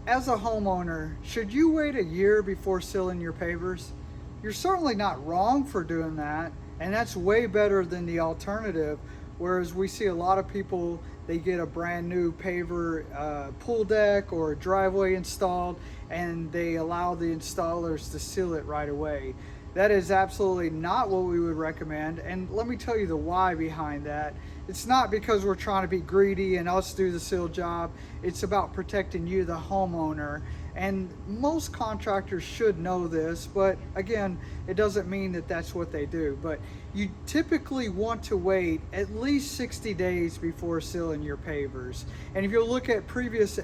As a homeowner, should you wait a year before sealing your pavers? You're certainly not wrong for doing that, and that's way better than the alternative. Whereas we see a lot of people, they get a brand new paver pool deck or a driveway installed, and they allow the installers to seal it right away. That is absolutely not what we would recommend, and let me tell you the why behind that. It's not because we're trying to be greedy and us do the seal job. It's about protecting you, the homeowner. And most contractors should know this, but again, it doesn't mean that that's what they do. But you typically want to wait at least 60 days before sealing your pavers. And if you look at previous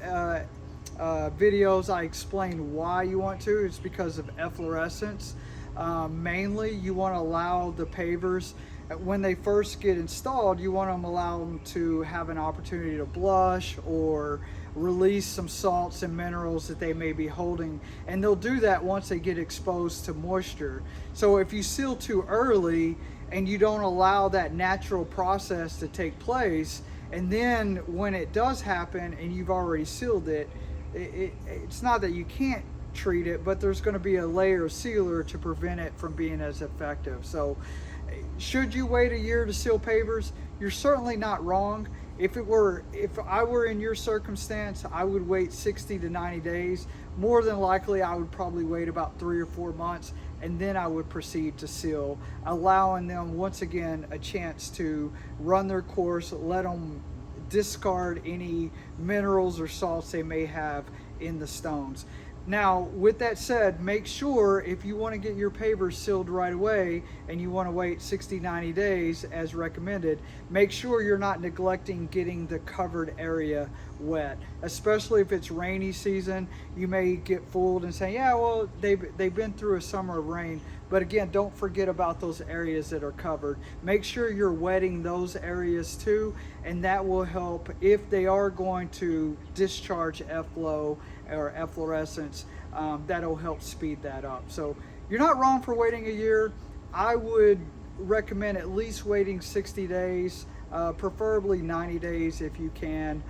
videos, I explained why you want to. It's because of efflorescence. Mainly, you want to allow the pavers, when they first get installed, you want to allow them to have an opportunity to blush or release some salts and minerals that they may be holding, and they'll do that once they get exposed to moisture. So if you seal too early and you don't allow that natural process to take place, and then when it does happen and you've already sealed it, it's not that you can't treat it, but there's going to be a layer of sealer to prevent it from being as effective. So should you wait a year to seal pavers? You're certainly not wrong. If I were in your circumstance, I would wait 60 to 90 days. More than likely, I would probably wait about 3 or 4 months, and then I would proceed to seal, allowing them once again a chance to run their course, let them discard any minerals or salts they may have in the stones. Now, with that said, make sure if you want to get your pavers sealed right away and you want to wait 60, 90 days as recommended, make sure you're not neglecting getting the covered area wet. Especially if it's rainy season, you may get fooled and say, yeah, well, they've been through a summer of rain. But again, don't forget about those areas that are covered. Make sure you're wetting those areas too, and that will help if they are going to discharge efflow or efflorescence. That'll help speed that up. So you're not wrong for waiting a year. I would recommend at least waiting 60 days, preferably 90 days if you can.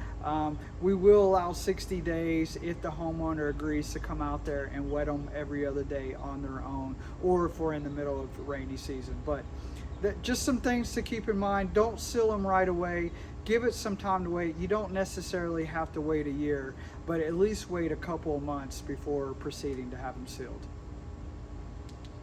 We will allow 60 days if the homeowner agrees to come out there and wet them every other day on their own, or if we're in the middle of the rainy season. But just some things to keep in mind. Don't seal them right away. Give it some time to wait. You don't necessarily have to wait a year, but at least wait a couple of months before proceeding to have them sealed.